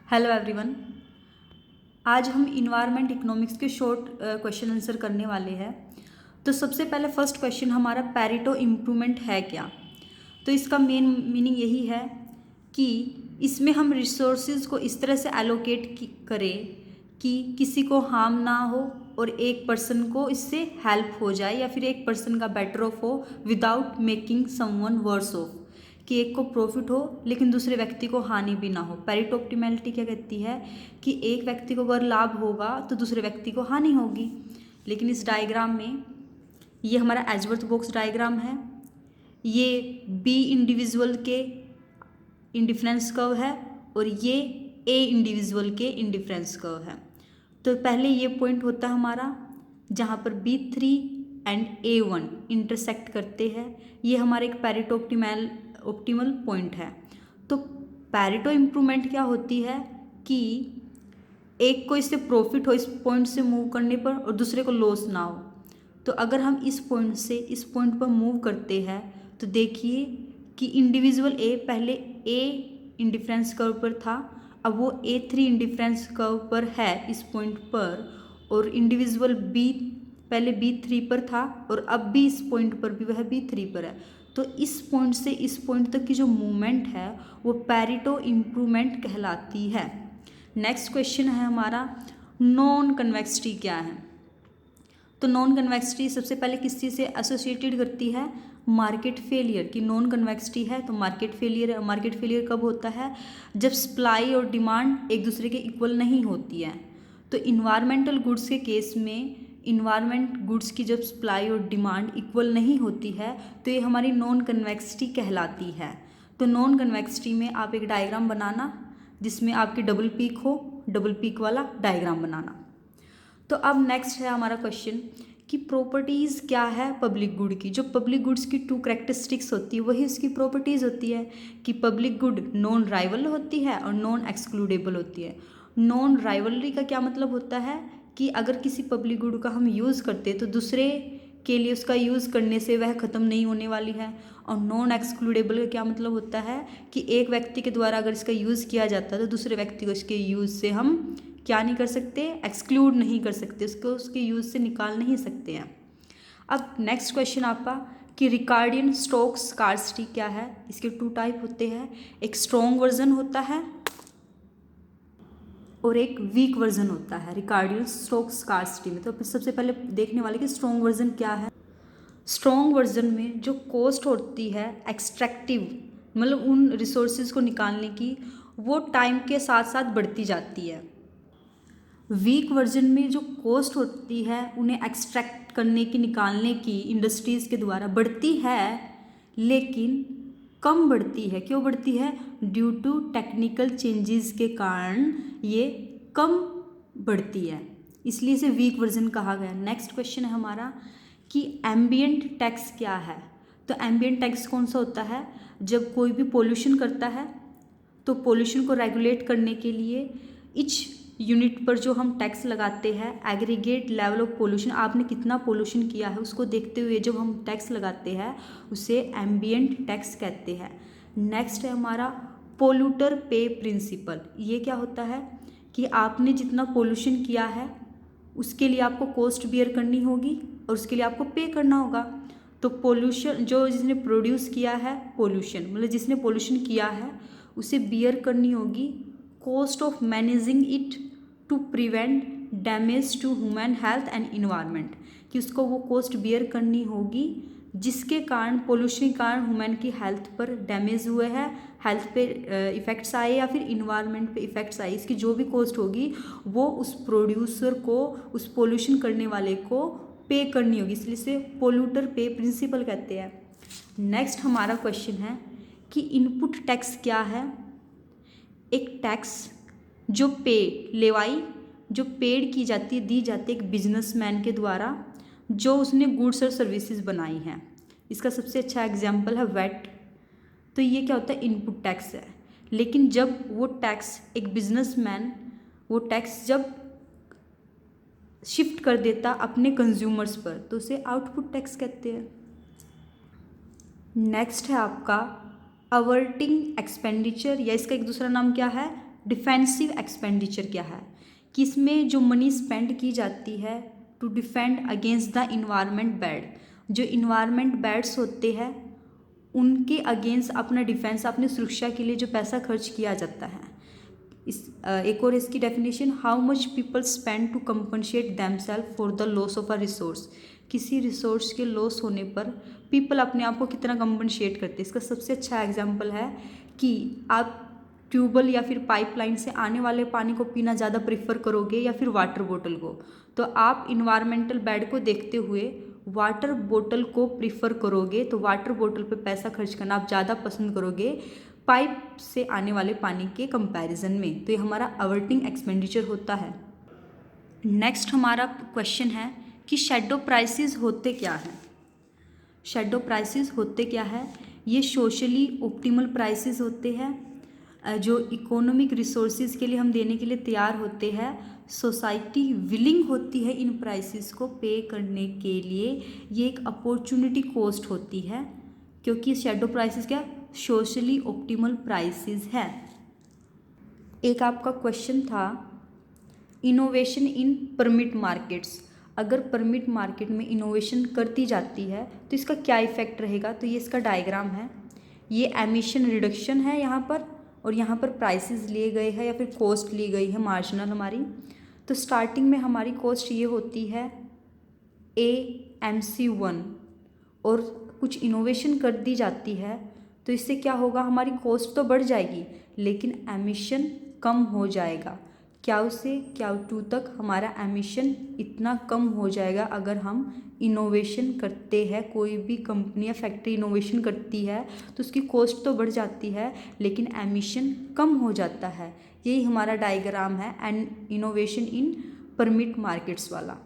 Hello everyone. आज हम environment economics के शॉर्ट क्वेश्चन आंसर करने वाले हैं। तो सबसे पहले फर्स्ट क्वेश्चन हमारा पेरेटो इम्प्रूवमेंट है क्या। तो इसका मेन मीनिंग यही है कि इसमें हम रिसोर्सेज को इस तरह से एलोकेट करें कि किसी को हार्म ना हो और एक पर्सन को इससे हेल्प हो जाए या फिर एक पर्सन का बेटर ऑफ हो without making someone worse off, कि एक को प्रॉफिट हो लेकिन दूसरे व्यक्ति को हानि भी ना हो। पेरेटो ऑप्टिमैलिटी क्या कहती है कि एक व्यक्ति को अगर लाभ होगा तो दूसरे व्यक्ति को हानि होगी। लेकिन इस डायग्राम में ये हमारा एजवर्थ बॉक्स डायग्राम है, ये बी इंडिविजुअल के इंडिफरेंस कर्व है और ये ए इंडिविजुअल के इंडिफरेंस कर्व है। तो पहले ये पॉइंट होता है हमारा जहाँ पर B3 एंड A1 इंटरसेक्ट करते हैं, ये हमारा एक पेरेटो ऑप्टिमल पॉइंट है। तो पेरेटो इम्प्रूवमेंट क्या होती है कि एक को इससे प्रॉफिट हो इस पॉइंट से मूव करने पर और दूसरे को लॉस ना हो। तो अगर हम इस पॉइंट से इस पॉइंट पर मूव करते हैं तो देखिए कि इंडिविजुअल ए पहले ए इंडिफरेंस कर्व पर था, अब वो A3 इंडिफरेंस कर्व पर है इस पॉइंट पर, और इंडिविजुअल बी पहले B3 पर था और अब भी इस पॉइंट पर भी वह B3 पर है। तो इस पॉइंट से इस पॉइंट तक की जो मूवमेंट है वो पेरेटो इम्प्रूवमेंट कहलाती है। नेक्स्ट क्वेश्चन है हमारा नॉन कन्वेक्सिटी क्या है। तो नॉन कन्वेक्सिटी सबसे पहले किस चीज़ से एसोसिएटेड करती है, मार्केट फेलियर की नॉन कन्वेक्सिटी है तो मार्केट फेलियर है। मार्केट फेलियर कब होता है, जब सप्लाई और डिमांड एक दूसरे के इक्वल नहीं होती है। तो इन्वायरमेंटल गुड्स के केस में इन्वायरमेंट गुड्स की जब सप्लाई और डिमांड इक्वल नहीं होती है तो ये हमारी नॉन कन्वेक्सिटी कहलाती है। तो नॉन कन्वेक्सिटी में आप एक डायग्राम बनाना जिसमें आपकी डबल पीक हो, डबल पीक वाला डायग्राम बनाना। तो अब नेक्स्ट है हमारा क्वेश्चन कि प्रॉपर्टीज़ क्या है पब्लिक गुड की। जो पब्लिक गुड्स की टू कैरेक्टरिस्टिक्स होती है वही उसकी प्रॉपर्टीज़ होती है कि पब्लिक गुड नॉन राइवल होती है और नॉन एक्सक्लूडेबल होती है। नॉन राइवलरी का क्या मतलब होता है कि अगर किसी पब्लिक गुड का हम यूज़ करते हैं तो दूसरे के लिए उसका यूज़ करने से वह ख़त्म नहीं होने वाली है। और नॉन एक्सक्लूडेबल का क्या मतलब होता है कि एक व्यक्ति के द्वारा अगर इसका यूज़ किया जाता है तो दूसरे व्यक्ति को इसके यूज़ से हम क्या नहीं कर सकते, एक्सक्लूड नहीं कर सकते, उसको उसके यूज़ से निकाल नहीं सकते हैं। अब नेक्स्ट क्वेश्चन आपका कि रिकार्डियन स्टोक्स स्कार्सिटी क्या है। इसके टू टाइप होते हैं, एक स्ट्रॉन्ग वर्जन होता है और एक वीक वर्जन होता है रिकार्डियन स्टोक्स स्कार्सिटी में। तो सबसे पहले देखने वाले कि स्ट्रॉन्ग वर्जन क्या है। स्ट्रॉन्ग वर्जन में जो कॉस्ट होती है एक्सट्रैक्टिव, मतलब उन रिसोर्सेज को निकालने की, वो टाइम के साथ साथ बढ़ती जाती है। वीक वर्जन में जो कॉस्ट होती है उन्हें एक्सट्रैक्ट करने की, निकालने की इंडस्ट्रीज़ के द्वारा बढ़ती है लेकिन कम बढ़ती है। क्यों बढ़ती है, ड्यू टू टेक्निकल चेंजेस के कारण ये कम बढ़ती है, इसलिए इसे वीक वर्जन कहा गया। नेक्स्ट क्वेश्चन है हमारा कि एम्बिएंट टैक्स क्या है। तो एम्बिएंट टैक्स कौन सा होता है, जब कोई भी पोल्यूशन करता है तो पोल्यूशन को रेगुलेट करने के लिए इच यूनिट पर जो हम टैक्स लगाते हैं, एग्रीगेट लेवल ऑफ पोल्यूशन, आपने कितना पोल्यूशन किया है उसको देखते हुए जब हम टैक्स लगाते हैं उसे एम्बिएंट टैक्स कहते हैं। नेक्स्ट है हमारा पोल्यूटर पे प्रिंसिपल। ये क्या होता है कि आपने जितना पोल्यूशन किया है उसके लिए आपको कॉस्ट बियर करनी होगी और उसके लिए आपको पे करना होगा। तो पोल्यूशन जो जिसने प्रोड्यूस किया है पोल्यूशन, मतलब जिसने पोल्यूशन किया है उसे बियर करनी होगी cost of managing it to prevent damage to human health and environment, कि उसको वो कॉस्ट बियर करनी होगी जिसके कारण पोल्यूशन के कारण ह्यूमन की हेल्थ पर डैमेज हुए हैं, हेल्थ पे इफ़ेक्ट्स आए या फिर इन्वायरमेंट पे इफ़ेक्ट्स आए, इसकी जो भी कॉस्ट होगी वो उस प्रोड्यूसर को, उस पोल्यूशन करने वाले को पे करनी होगी, इसलिए इसे पोल्यूटर पे प्रिंसिपल कहते हैं। नेक्स्ट हमारा क्वेश्चन है कि इनपुट टैक्स क्या है। एक टैक्स जो लेवाई जो पेड की जाती है, दी जाती है एक बिजनेसमैन के द्वारा जो उसने गुड्स और सर्विसेज बनाई हैं। इसका सबसे अच्छा एग्जांपल है वैट। तो ये क्या होता है, इनपुट टैक्स है। लेकिन जब वो टैक्स एक बिजनेसमैन वो टैक्स जब शिफ्ट कर देता अपने कंज्यूमर्स पर तो उसे आउटपुट टैक्स कहते हैं। नेक्स्ट है आपका अवर्टिंग एक्सपेंडिचर, या इसका एक दूसरा नाम क्या है, डिफेंसिव एक्सपेंडिचर क्या है, कि इसमें जो मनी स्पेंड की जाती है to defend against the environment bad, जो इन्वायरमेंट बैड्स होते हैं उनके अगेंस्ट अपना डिफेंस, अपनी सुरक्षा के लिए जो पैसा खर्च किया जाता है। एक और इसकी definition, how much people spend to compensate themselves for the loss of a resource, किसी रिसोर्स के लॉस होने पर पीपल अपने आप को कितना कंपनसेट करते हैं। इसका सबसे अच्छा एग्जांपल है कि आप ट्यूबवेल या फिर पाइपलाइन से आने वाले पानी को पीना ज़्यादा प्रेफर करोगे या फिर वाटर बोतल को, तो आप इन्वायरमेंटल बैड को देखते हुए वाटर बोतल को प्रीफर करोगे, तो वाटर बोतल पे पैसा खर्च करना आप ज़्यादा पसंद करोगे पाइप से आने वाले पानी के कंपैरिजन में। तो ये हमारा अवर्टिंग एक्सपेंडिचर होता है। नेक्स्ट हमारा क्वेश्चन है कि शैडो प्राइसेस होते क्या हैं। शैडो प्राइसेस होते क्या है, ये सोशली ऑप्टिमल प्राइसेस होते हैं जो इकोनॉमिक रिसोर्सेज के लिए हम देने के लिए तैयार होते हैं। सोसाइटी विलिंग होती है इन प्राइसेस को पे करने के लिए। ये एक अपॉर्चुनिटी कॉस्ट होती है, क्योंकि शैडो प्राइसेस क्या सोशली ऑप्टिमल प्राइसेस है। एक आपका क्वेश्चन था इनोवेशन इन परमिट मार्केट्स, अगर परमिट मार्केट में इनोवेशन करती जाती है तो इसका क्या इफेक्ट रहेगा। तो ये इसका डायग्राम है, ये एमिशन रिडक्शन है यहाँ पर, और यहाँ पर प्राइसेस लिए गए हैं या फिर कॉस्ट ली गई है मार्जिनल हमारी। तो स्टार्टिंग में हमारी कॉस्ट ये होती है AMC1, और कुछ इनोवेशन कर दी जाती है तो इससे क्या होगा, हमारी कॉस्ट तो बढ़ जाएगी लेकिन एमिशन कम हो जाएगा। Q से Q2 तक हमारा एमिशन इतना कम हो जाएगा अगर हम इनोवेशन करते हैं। कोई भी कंपनी या फैक्ट्री इनोवेशन करती है तो उसकी कॉस्ट तो बढ़ जाती है लेकिन एमिशन कम हो जाता है। यही हमारा डायग्राम है and innovation in permit markets वाला।